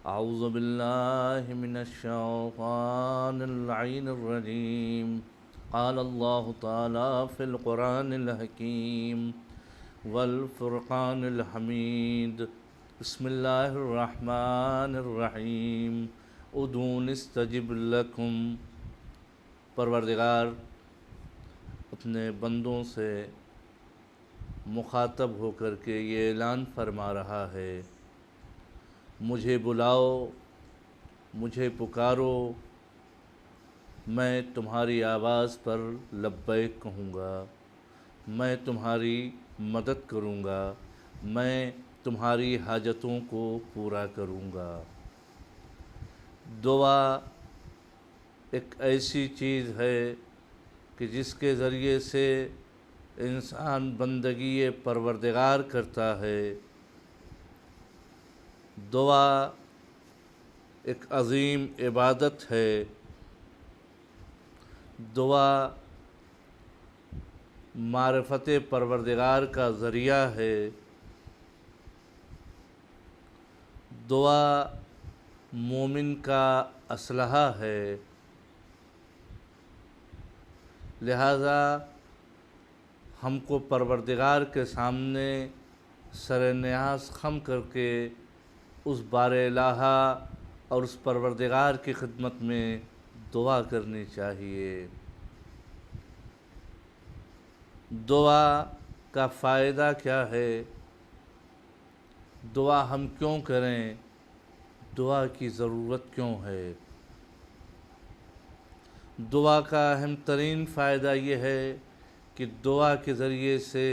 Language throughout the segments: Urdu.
اعوذ باللہ من الشیطان اللعین الرجیم قال اللہ تعالی فی القرآن الحکیم والفرقان الحمید بسم اللہ الرحمن الرحیم ادعونی استجب لکم۔ پروردگار اپنے بندوں سے مخاطب ہو کر کے یہ اعلان فرما رہا ہے، مجھے بلاؤ، مجھے پکارو، میں تمہاری آواز پر لبیک کہوں گا، میں تمہاری مدد کروں گا، میں تمہاری حاجتوں کو پورا کروں گا۔ دعا ایک ایسی چیز ہے کہ جس کے ذریعے سے انسان بندگی پروردگار کرتا ہے۔ دعا ایک عظیم عبادت ہے۔ دعا معرفت پروردگار کا ذریعہ ہے۔ دعا مومن کا اسلحہ ہے۔ لہذا ہم کو پروردگار کے سامنے سر نیاز خم کر کے اس بار الہ اور اس پروردگار کی خدمت میں دعا کرنی چاہیے۔ دعا کا فائدہ کیا ہے؟ دعا ہم کیوں کریں؟ دعا کی ضرورت کیوں ہے؟ دعا کا اہم ترین فائدہ یہ ہے کہ دعا کے ذریعے سے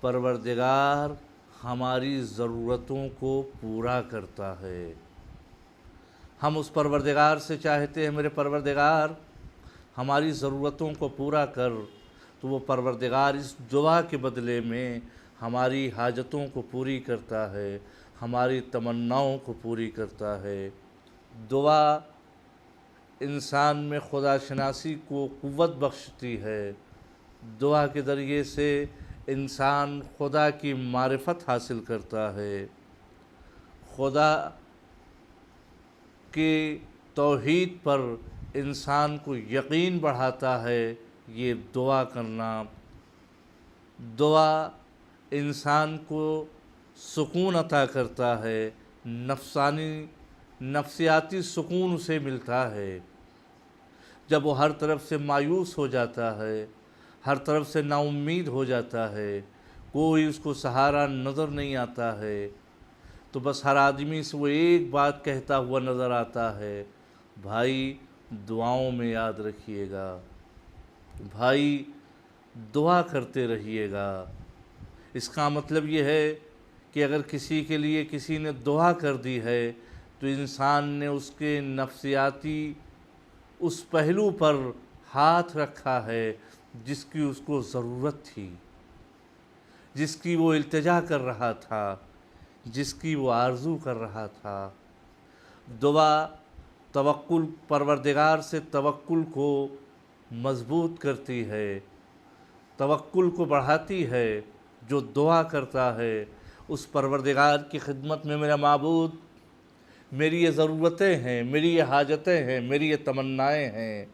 پروردگار ہماری ضرورتوں کو پورا کرتا ہے۔ ہم اس پروردگار سے چاہتے ہیں، میرے پروردگار ہماری ضرورتوں کو پورا کر، تو وہ پروردگار اس دعا کے بدلے میں ہماری حاجتوں کو پوری کرتا ہے، ہماری تمناؤں کو پوری کرتا ہے۔ دعا انسان میں خدا شناسی کو قوت بخشتی ہے۔ دعا کے ذریعے سے انسان خدا کی معرفت حاصل کرتا ہے، خدا کی توحید پر انسان کو یقین بڑھاتا ہے۔ یہ دعا کرنا، دعا انسان کو سکون عطا کرتا ہے، نفسیاتی سکون اسے ملتا ہے۔ جب وہ ہر طرف سے مایوس ہو جاتا ہے، ہر طرف سے نا امید ہو جاتا ہے، کوئی اس کو سہارا نظر نہیں آتا ہے، تو بس ہر آدمی سے وہ ایک بات کہتا ہوا نظر آتا ہے، بھائی دعاؤں میں یاد رکھیے گا، بھائی دعا کرتے رہیے گا۔ اس کا مطلب یہ ہے کہ اگر کسی کے لیے کسی نے دعا کر دی ہے تو انسان نے اس کے نفسیاتی اس پہلو پر ہاتھ رکھا ہے جس کی اس کو ضرورت تھی، جس کی وہ التجا کر رہا تھا، جس کی وہ آرزو کر رہا تھا۔ دعا توکل، پروردگار سے توکل کو مضبوط کرتی ہے، توکل کو بڑھاتی ہے۔ جو دعا کرتا ہے اس پروردگار کی خدمت میں، میرا معبود میری یہ ضرورتیں ہیں، میری یہ حاجتیں ہیں، میری یہ تمنائیں ہیں،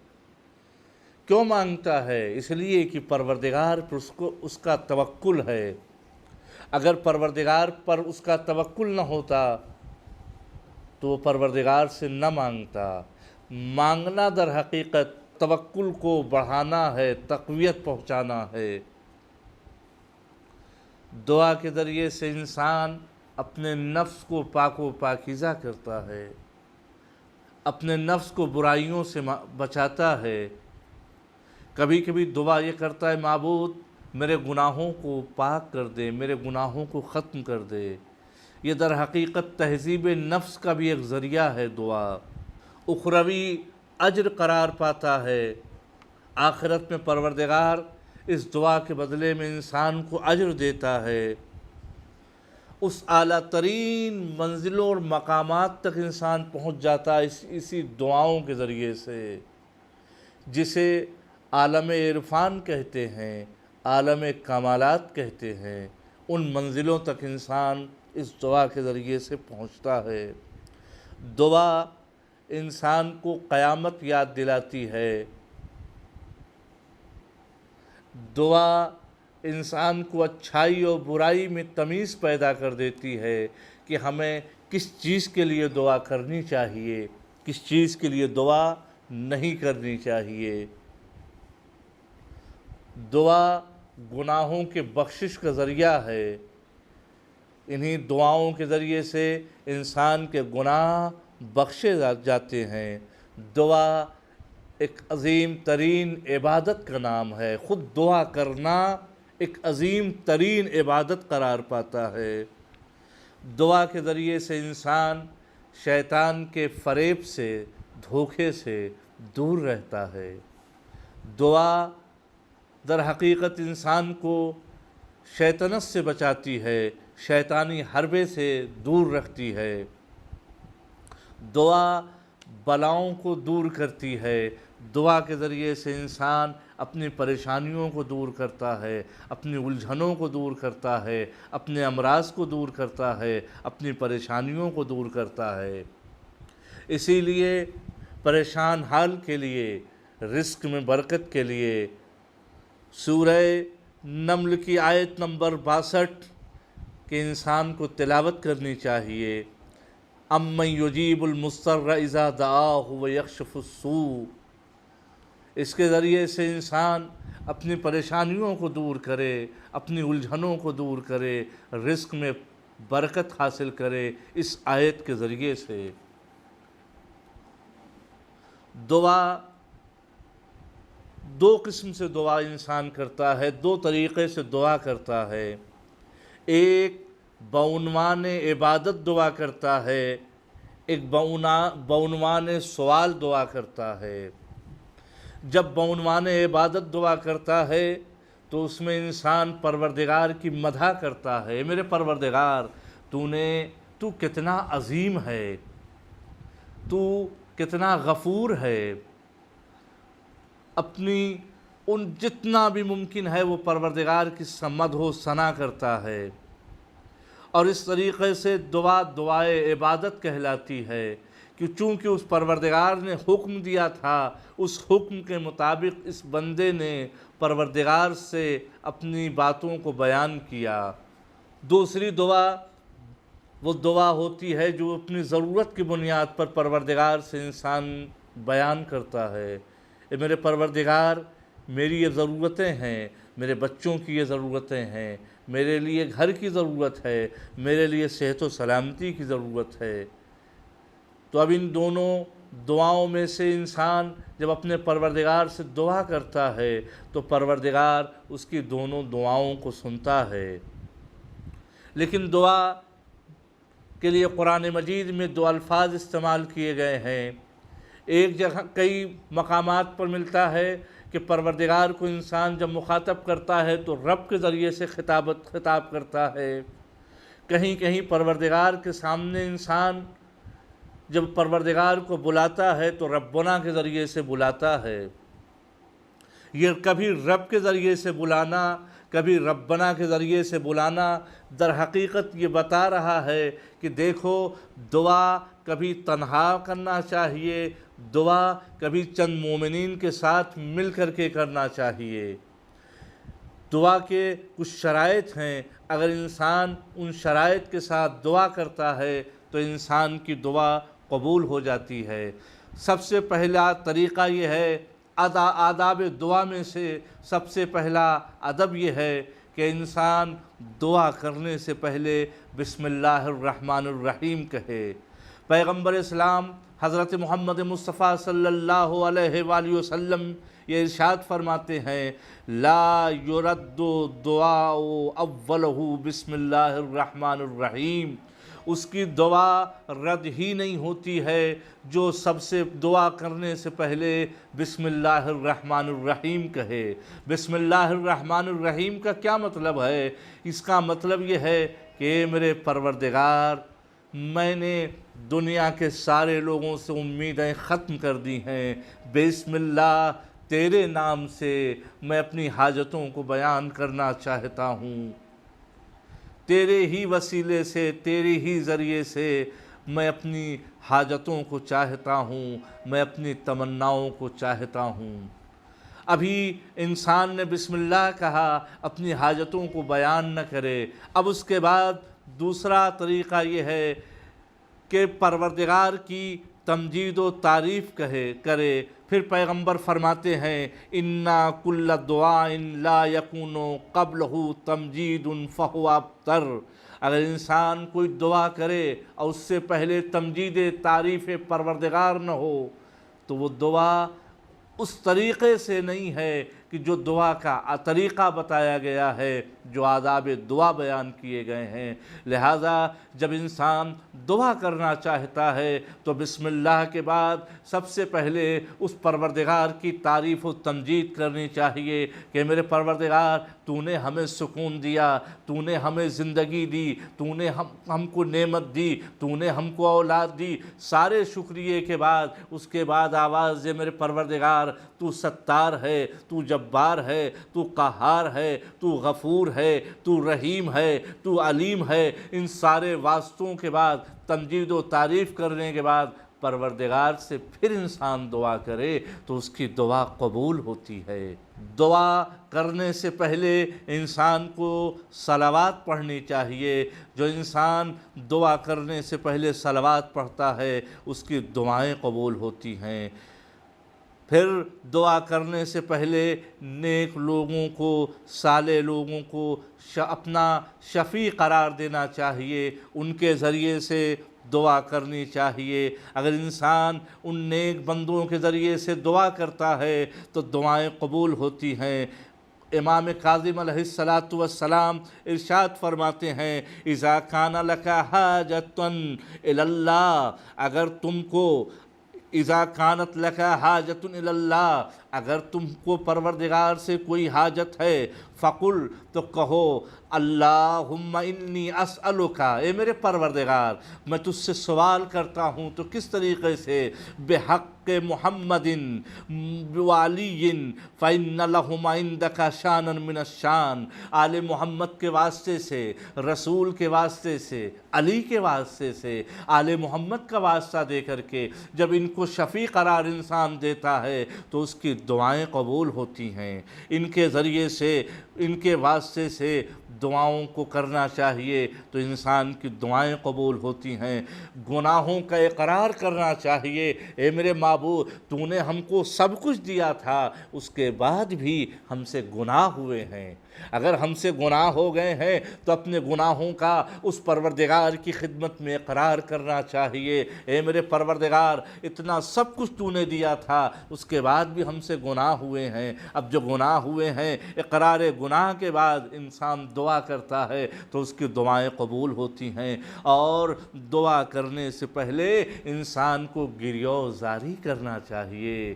کیوں مانگتا ہے؟ اس لیے کہ پروردگار پر اس کا توکل ہے۔ اگر پروردگار پر اس کا توکل نہ ہوتا تو وہ پروردگار سے نہ مانگتا۔ مانگنا در حقیقت توکل کو بڑھانا ہے، تقویت پہنچانا ہے۔ دعا کے ذریعے سے انسان اپنے نفس کو پاک و پاکیزہ کرتا ہے، اپنے نفس کو برائیوں سے بچاتا ہے۔ کبھی کبھی دعا یہ کرتا ہے، معبود میرے گناہوں کو پاک کر دے، میرے گناہوں کو ختم کر دے۔ یہ در حقیقت تہذیب نفس کا بھی ایک ذریعہ ہے دعا، اخروی اجر قرار پاتا ہے۔ آخرت میں پروردگار اس دعا کے بدلے میں انسان کو اجر دیتا ہے۔ اس اعلیٰ ترین منزلوں اور مقامات تک انسان پہنچ جاتا ہے اسی دعاؤں کے ذریعے سے، جسے عالم عرفان کہتے ہیں، عالم کمالات کہتے ہیں۔ ان منزلوں تک انسان اس دعا کے ذریعے سے پہنچتا ہے۔ دعا انسان کو قیامت یاد دلاتی ہے، دعا انسان کو اچھائی اور برائی میں تمیز پیدا کر دیتی ہے کہ ہمیں کس چیز کے لیے دعا کرنی چاہیے، کس چیز کے لیے دعا نہیں کرنی چاہیے۔ دعا گناہوں کے بخشش کا ذریعہ ہے، انہی دعاؤں کے ذریعے سے انسان کے گناہ بخشے جاتے ہیں۔ دعا ایک عظیم ترین عبادت کا نام ہے، خود دعا کرنا ایک عظیم ترین عبادت قرار پاتا ہے۔ دعا کے ذریعے سے انسان شیطان کے فریب سے، دھوکے سے دور رہتا ہے۔ دعا در حقیقت انسان کو شیطنت سے بچاتی ہے، شیطانی حربے سے دور رکھتی ہے۔ دعا بلاؤں کو دور کرتی ہے، دعا کے ذریعے سے انسان اپنی پریشانیوں کو دور کرتا ہے، اپنی الجھنوں کو دور کرتا ہے، اپنے امراض کو دور کرتا ہے، اپنی پریشانیوں کو دور کرتا ہے۔ اسی لیے پریشان حال کے لیے، رزق میں برکت کے لیے سورہ نمل کی آیت نمبر 62 کہ انسان کو تلاوت کرنی چاہیے۔ امن یجیب المضطر اذا دعاہ ویکشف السوء، اس کے ذریعے سے انسان اپنی پریشانیوں کو دور کرے، اپنی الجھنوں کو دور کرے، رزق میں برکت حاصل کرے اس آیت کے ذریعے سے۔ دعا دو قسم سے دعا انسان کرتا ہے، دو طریقے سے دعا کرتا ہے۔ ایک بعنوان عبادت دعا کرتا ہے، ایک بعنوان سوال دعا کرتا ہے۔ جب بعنوان عبادت دعا کرتا ہے تو اس میں انسان پروردگار کی مدح کرتا ہے، میرے پروردگار تو کتنا عظیم ہے، تو کتنا غفور ہے۔ اپنی جتنا بھی ممکن ہے وہ پروردگار کی مدح و ثنا کرتا ہے، اور اس طریقے سے دعائے عبادت کہلاتی ہے کہ چونکہ اس پروردگار نے حکم دیا تھا، اس حکم کے مطابق اس بندے نے پروردگار سے اپنی باتوں کو بیان کیا۔ دوسری دعا وہ دعا ہوتی ہے جو اپنی ضرورت کی بنیاد پر پروردگار سے انسان بیان کرتا ہے۔ اے میرے پروردگار، میری یہ ضرورتیں ہیں، میرے بچوں کی یہ ضرورتیں ہیں، میرے لیے گھر کی ضرورت ہے، میرے لیے صحت و سلامتی کی ضرورت ہے۔ تو اب ان دونوں دعاؤں میں سے انسان جب اپنے پروردگار سے دعا کرتا ہے تو پروردگار اس کی دونوں دعاؤں کو سنتا ہے۔ لیکن دعا کے لیے قرآن مجید میں دو الفاظ استعمال کیے گئے ہیں۔ ایک جگہ کئی مقامات پر ملتا ہے کہ پروردگار کو انسان جب مخاطب کرتا ہے تو رب کے ذریعے سے خطاب کرتا ہے۔ کہیں کہیں پروردگار کے سامنے انسان جب پروردگار کو بلاتا ہے تو ربنا کے ذریعے سے بلاتا ہے۔ یہ کبھی رب کے ذریعے سے بلانا، کبھی ربنا کے ذریعے سے بلانا در حقیقت یہ بتا رہا ہے کہ دیکھو، دعا کبھی تنہا کرنا چاہیے، دعا کبھی چند مومنین کے ساتھ مل کر کے کرنا چاہیے۔ دعا کے کچھ شرائط ہیں، اگر انسان ان شرائط کے ساتھ دعا کرتا ہے تو انسان کی دعا قبول ہو جاتی ہے۔ سب سے پہلا طریقہ یہ ہے، آداب دعا میں سے سب سے پہلا ادب یہ ہے کہ انسان دعا کرنے سے پہلے بسم اللہ الرحمن الرحیم کہے۔ پیغمبر اسلام حضرت محمد مصطفیٰ صلی اللہ علیہ وآلہ وسلم یہ ارشاد فرماتے ہیں، لا یرد دعاء اولہ بسم اللہ الرحمن الرحیم، اس کی دعا رد ہی نہیں ہوتی ہے جو سب سے دعا کرنے سے پہلے بسم اللہ الرحمن الرحیم کہے۔ بسم اللہ الرحمن الرحیم کا کیا مطلب ہے؟ اس کا مطلب یہ ہے کہ اے میرے پروردگار، میں نے دنیا کے سارے لوگوں سے امیدیں ختم کر دی ہیں، بسم اللہ تیرے نام سے میں اپنی حاجتوں کو بیان کرنا چاہتا ہوں، تیرے ہی وسیلے سے، تیرے ہی ذریعے سے میں اپنی حاجتوں کو چاہتا ہوں، میں اپنی تمناؤں کو چاہتا ہوں۔ ابھی انسان نے بسم اللہ کہا، اپنی حاجتوں کو بیان نہ کرے۔ اب اس کے بعد دوسرا طریقہ یہ ہے کہ پروردگار کی تمجید و تعریف کرے۔ پھر پیغمبر فرماتے ہیں اِنَّا كُلَّ دُعَاءٍ لَا يَكُونُ قَبْلَهُ تَمْجِيدٌ فَهُوَ أَبْتَرُ۔ اگر انسان کوئی دعا کرے اور اس سے پہلے تمجید تعریف پروردگار نہ ہو تو وہ دعا اس طریقے سے نہیں ہے کہ جو دعا کا طریقہ بتایا گیا ہے، جو آداب دعا بیان کیے گئے ہیں۔ لہٰذا جب انسان دعا کرنا چاہتا ہے تو بسم اللہ کے بعد سب سے پہلے اس پروردگار کی تعریف و تمجید کرنی چاہیے کہ میرے پروردگار تو نے ہمیں سکون دیا، تو نے ہمیں زندگی دی، تو نے ہم کو نعمت دی، تو نے ہم کو اولاد دی۔ سارے شکریہ کے بعد اس کے بعد آواز دے میرے پروردگار تو ستار ہے، تو جبار ہے، تو قہار ہے، تو غفور ہے، تو رحیم ہے، تو علیم ہے۔ ان سارے واسطوں کے بعد تمجید و تعریف کرنے کے بعد پروردگار سے پھر انسان دعا کرے تو اس کی دعا قبول ہوتی ہے۔ دعا کرنے سے پہلے انسان کو صلوات پڑھنی چاہیے۔ جو انسان دعا کرنے سے پہلے صلوات پڑھتا ہے اس کی دعائیں قبول ہوتی ہیں۔ پھر دعا کرنے سے پہلے نیک لوگوں کو، صالح لوگوں کو اپنا شفیع قرار دینا چاہیے، ان کے ذریعے سے دعا کرنی چاہیے۔ اگر انسان ان نیک بندوں کے ذریعے سے دعا کرتا ہے تو دعائیں قبول ہوتی ہیں۔ امام کاظم علیہ السلام ارشاد فرماتے ہیں اذا کان لک حاجۃ الی اللہ، اگر تم کو اذا کانت لک حاجۃ الی اللہ، اگر تم کو پروردگار سے کوئی حاجت ہے فقل، تو کہو اللہم انی اسألک، اے میرے پروردگار میں تجھ سے سوال کرتا ہوں۔ تو کس طریقے سے؟ بحق محمد وعلی فإن لہما عندک شانا من الشان، آل محمد کے واسطے سے، رسول کے واسطے سے، علی کے واسطے سے، آل محمد کا واسطہ دے کر کے جب ان کو شفیع قرار انسان دیتا ہے تو اس کی دعائیں قبول ہوتی ہیں۔ ان کے ذریعے سے، ان کے واسطے سے دعاؤں کو کرنا چاہیے تو انسان کی دعائیں قبول ہوتی ہیں۔ گناہوں کا اقرار کرنا چاہیے، اے میرے معبود تو نے ہم کو سب کچھ دیا تھا، اس کے بعد بھی ہم سے گناہ ہوئے ہیں۔ اگر ہم سے گناہ ہو گئے ہیں تو اپنے گناہوں کا اس پروردگار کی خدمت میں اقرار کرنا چاہیے، اے میرے پروردگار اتنا سب کچھ تو نے دیا تھا، اس کے بعد بھی ہم سے گناہ ہوئے ہیں۔ اب جو گناہ ہوئے ہیں، اقرار گناہ کے بعد انسان دعا کرتا ہے تو اس کی دعائیں قبول ہوتی ہیں۔ اور دعا کرنے سے پہلے انسان کو گریہزاری کرنا چاہیے،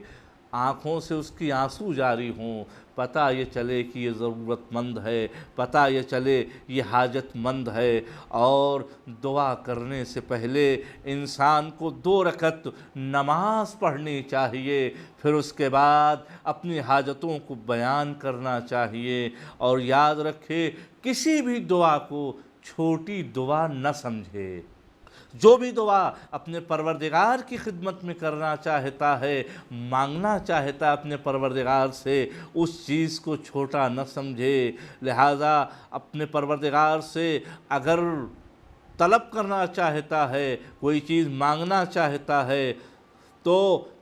آنکھوں سے اس کی آنسو جاری ہوں، پتہ یہ چلے کہ یہ ضرورت مند ہے، پتہ یہ چلے یہ حاجت مند ہے۔ اور دعا کرنے سے پہلے انسان کو 2 رکعت نماز پڑھنی چاہیے، پھر اس کے بعد اپنی حاجتوں کو بیان کرنا چاہیے۔ اور یاد رکھے کسی بھی دعا کو چھوٹی دعا نہ سمجھے۔ جو بھی دعا اپنے پروردگار کی خدمت میں کرنا چاہتا ہے، مانگنا چاہتا ہے اپنے پروردگار سے، اس چیز کو چھوٹا نہ سمجھے۔ لہٰذا اپنے پروردگار سے اگر طلب کرنا چاہتا ہے، کوئی چیز مانگنا چاہتا ہے، تو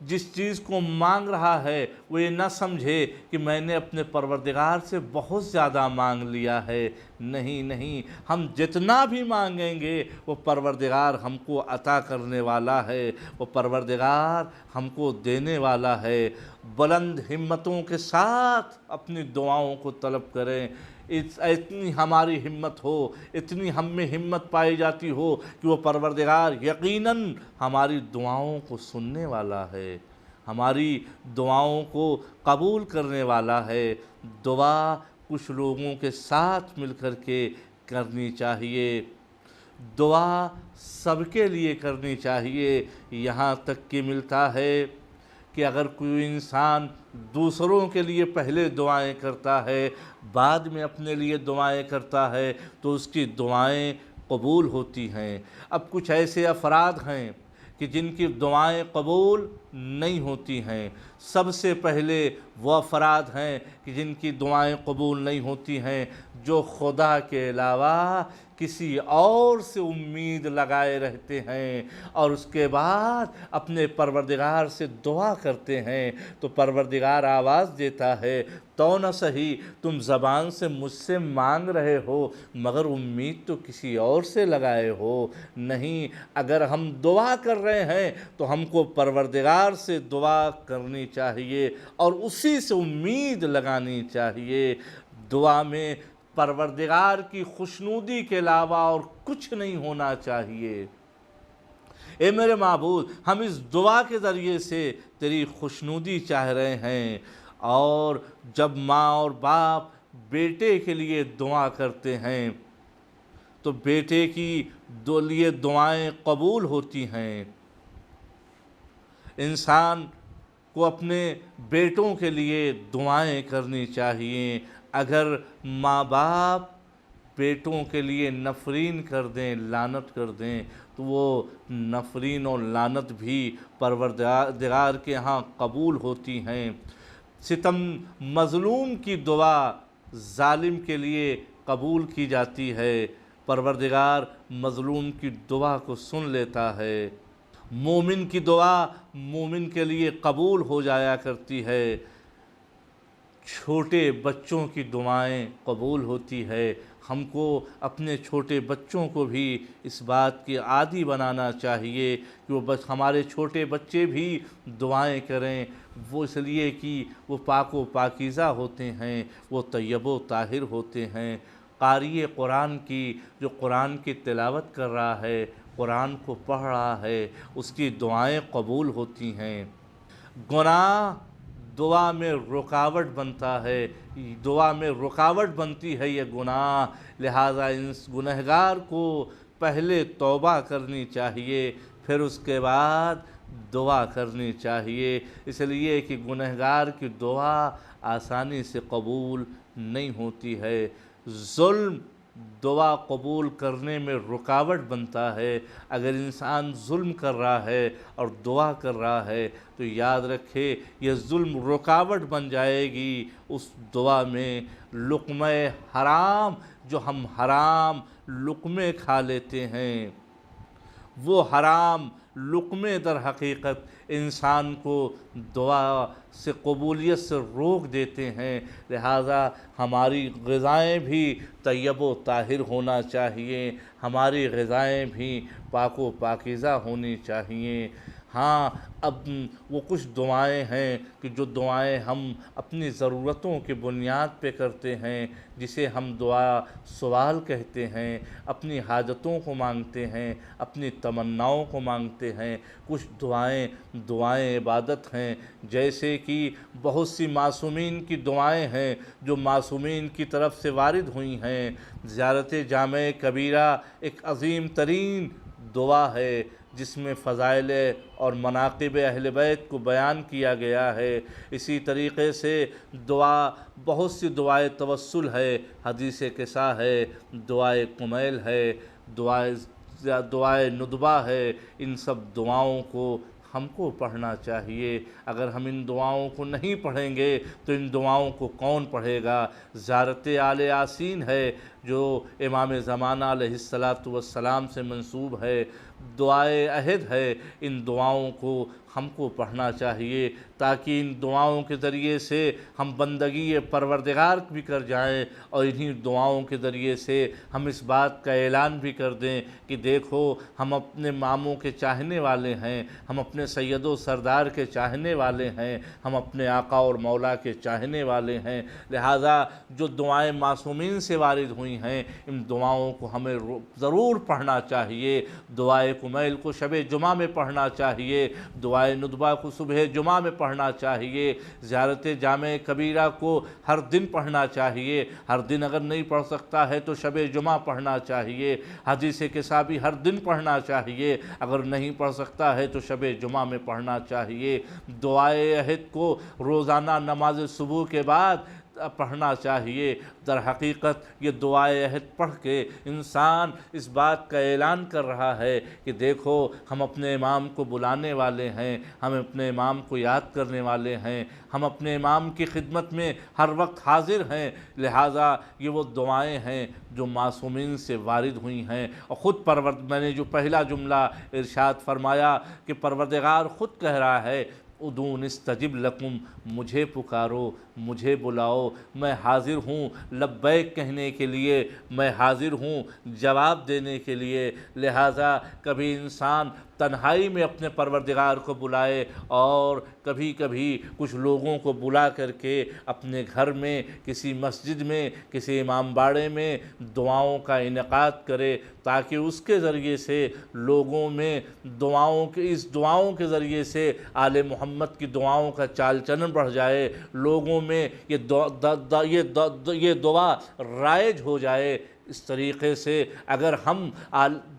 جس چیز کو مانگ رہا ہے وہ یہ نہ سمجھے کہ میں نے اپنے پروردگار سے بہت زیادہ مانگ لیا ہے۔ نہیں، ہم جتنا بھی مانگیں گے وہ پروردگار ہم کو عطا کرنے والا ہے، وہ پروردگار ہم کو دینے والا ہے۔ بلند ہمتوں کے ساتھ اپنی دعاؤں کو طلب کریں۔ اتنی ہماری ہمت ہو، اتنی ہم میں ہمت پائی جاتی ہو کہ وہ پروردگار یقیناً ہماری دعاؤں کو سننے والا ہے، ہماری دعاؤں کو قبول کرنے والا ہے۔ دعا کچھ لوگوں کے ساتھ مل کر کے کرنی چاہیے، دعا سب کے لیے کرنی چاہیے۔ یہاں تک کہ ملتا ہے کہ اگر کوئی انسان دوسروں کے لیے پہلے دعائیں کرتا ہے، بعد میں اپنے لیے دعائیں کرتا ہے تو اس کی دعائیں قبول ہوتی ہیں۔ اب کچھ ایسے افراد ہیں کہ جن کی دعائیں قبول نہیں ہوتی ہیں۔ سب سے پہلے وہ افراد ہیں کہ جن کی دعائیں قبول نہیں ہوتی ہیں جو خدا کے علاوہ کسی اور سے امید لگائے رہتے ہیں، اور اس کے بعد اپنے پروردگار سے دعا کرتے ہیں تو پروردگار آواز دیتا ہے، تو نہ صحیح تم زبان سے مجھ سے مانگ رہے ہو مگر امید تو کسی اور سے لگائے ہو۔ نہیں، اگر ہم دعا کر رہے ہیں تو ہم کو پروردگار سے دعا کرنی چاہیے اور اسی سے امید لگانی چاہیے۔ دعا میں پروردگار کی خوشنودی کے علاوہ اور کچھ نہیں ہونا چاہیے۔ اے میرے معبود، ہم اس دعا کے ذریعے سے تیری خوشنودی چاہ رہے ہیں۔ اور جب ماں اور باپ بیٹے کے لیے دعا کرتے ہیں تو بیٹے کی لیے دعائیں قبول ہوتی ہیں۔ انسان کو اپنے بیٹوں کے لیے دعائیں کرنی چاہیے۔ اگر ماں باپ بیٹوں کے لیے نفرین کر دیں، لعنت کر دیں، تو وہ نفرین اور لعنت بھی پروردگار کے ہاں قبول ہوتی ہیں۔ ستم مظلوم کی دعا ظالم کے لیے قبول کی جاتی ہے، پروردگار مظلوم کی دعا کو سن لیتا ہے۔ مومن کی دعا مومن کے لیے قبول ہو جایا کرتی ہے۔ چھوٹے بچوں کی دعائیں قبول ہوتی ہے۔ ہم کو اپنے چھوٹے بچوں کو بھی اس بات کی عادی بنانا چاہیے کہ وہ ہمارے چھوٹے بچے بھی دعائیں کریں، وہ اس لیے کہ وہ پاک و پاکیزہ ہوتے ہیں، وہ طیب و طاہر ہوتے ہیں۔ قاری قرآن کی جو قرآن کی تلاوت کر رہا ہے، قرآن کو پڑھ رہا ہے، اس کی دعائیں قبول ہوتی ہیں۔ گناہ دعا میں رکاوٹ بنتا ہے، دعا میں رکاوٹ بنتی ہے یہ گناہ، لہٰذا اس گنہگار کو پہلے توبہ کرنی چاہیے، پھر اس کے بعد دعا کرنی چاہیے، اس لیے کہ گنہگار کی دعا آسانی سے قبول نہیں ہوتی ہے۔ ظلم دعا قبول کرنے میں رکاوٹ بنتا ہے۔ اگر انسان ظلم کر رہا ہے اور دعا کر رہا ہے تو یاد رکھے یہ ظلم رکاوٹ بن جائے گی اس دعا میں۔ لقمہ حرام جو ہم حرام لقمے کھا لیتے ہیں، وہ حرام لقمے در حقیقت انسان کو دعا سے قبولیت سے روک دیتے ہیں، لہٰذا ہماری غذائیں بھی طیب و طاہر ہونا چاہیے، ہماری غذائیں بھی پاک و پاکیزہ ہونی چاہیے۔ ہاں، اب وہ کچھ دعائیں ہیں کہ جو دعائیں ہم اپنی ضرورتوں کی بنیاد پہ کرتے ہیں، جسے ہم دعا سوال کہتے ہیں، اپنی حاجتوں کو مانگتے ہیں، اپنی تمناؤں کو مانگتے ہیں۔ کچھ دعائیں عبادت ہیں، جیسے کہ بہت سی معصومین کی دعائیں ہیں جو معصومین کی طرف سے وارد ہوئی ہیں۔ زیارت جامع کبیرہ ایک عظیم ترین دعا ہے جس میں فضائل اور مناقب اہل بیت کو بیان کیا گیا ہے۔ اسی طریقے سے بہت سی دعائے توسل ہے، حدیث قصہ ہے، دعائے کمیل ہے، دعائے ندبہ ہے۔ ان سب دعاؤں کو ہم کو پڑھنا چاہیے۔ اگر ہم ان دعاؤں کو نہیں پڑھیں گے تو ان دعاؤں کو کون پڑھے گا؟ زیارت آل یاسین ہے جو امام زمانہ علیہ السلام سے منسوب ہے، دعائے عہد ہے۔ ان دعاؤں کو ہم کو پڑھنا چاہیے تاکہ ان دعاؤں کے ذریعے سے ہم بندگی پروردگار بھی کر جائیں، اور انہی دعاؤں کے ذریعے سے ہم اس بات کا اعلان بھی کر دیں کہ دیکھو ہم اپنے ماموں کے چاہنے والے ہیں، ہم اپنے سید و سردار کے چاہنے والے ہیں، ہم اپنے آقا اور مولا کے چاہنے والے ہیں۔ لہٰذا جو دعائیں معصومین سے وارد ہوئی ہیں ان دعاؤں کو ہمیں ضرور پڑھنا چاہیے۔ دعائے کمیل کو شب جمعہ میں پڑھنا چاہیے، دعائے ندبہ کو صبح جمعہ میں پڑھنا چاہیے، زیارت جامع کبیرہ کو ہر دن پڑھنا چاہیے، ہر دن اگر نہیں پڑھ سکتا ہے تو شب جمعہ پڑھنا چاہیے، حدیث قصہ بھی ہر دن پڑھنا چاہیے، اگر نہیں پڑھ سکتا ہے تو شب جمعہ میں پڑھنا چاہیے۔ دعائے عہد کو روزانہ نماز صبح کے بعد پڑھنا چاہیے۔ در حقیقت یہ دعائے عہد پڑھ کے انسان اس بات کا اعلان کر رہا ہے کہ دیکھو ہم اپنے امام کو بلانے والے ہیں، ہم اپنے امام کو یاد کرنے والے ہیں، ہم اپنے امام کی خدمت میں ہر وقت حاضر ہیں، لہٰذا یہ وہ دعائیں ہیں جو معصومین سے وارد ہوئی ہیں۔ اور خود میں نے جو پہلا جملہ ارشاد فرمایا کہ پروردگار خود کہہ رہا ہے ادعونی استجب لکم، مجھے پکارو، مجھے بلاؤ، میں حاضر ہوں لبیک کہنے کے لیے، میں حاضر ہوں جواب دینے کے لیے۔ لہٰذا کبھی انسان تنہائی میں اپنے پروردگار کو بلائے اور کبھی کبھی کچھ لوگوں کو بلا کر کے اپنے گھر میں، کسی مسجد میں، کسی امام باڑے میں دعاؤں کا انعقاد کرے، تاکہ اس کے ذریعے سے لوگوں میں اس دعاؤں کے ذریعے سے آل محمد کی دعاؤں کا چال چلن بڑھ جائے، لوگوں میں یہ دعا رائج ہو جائے۔ اس طریقے سے اگر ہم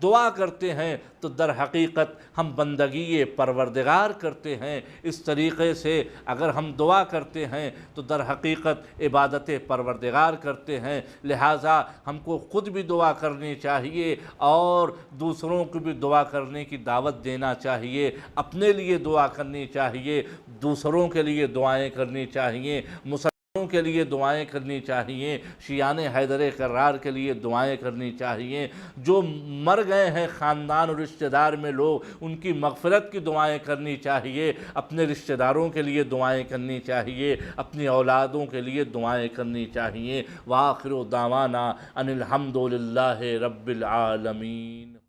دعا کرتے ہیں تو در حقیقت ہم بندگی پروردگار کرتے ہیں، اس طریقے سے اگر ہم دعا کرتے ہیں تو در حقیقت عبادت پروردگار کرتے ہیں۔ لہٰذا ہم کو خود بھی دعا کرنی چاہیے اور دوسروں کو بھی دعا کرنے کی دعوت دینا چاہیے، اپنے لیے دعا کرنی چاہیے، دوسروں کے لیے دعائیں کرنی چاہیے، کے لیے دعائیں کرنی چاہیے، شیعان حیدر کرار کے لیے دعائیں کرنی چاہیے، جو مر گئے ہیں خاندان اور رشتہ دار میں لوگ ان کی مغفرت کی دعائیں کرنی چاہیے، اپنے رشتہ داروں کے لیے دعائیں کرنی چاہیے، اپنی اولادوں کے لیے دعائیں کرنی چاہیے۔ وآخر دعوانا ان الحمد للہ رب العالمین۔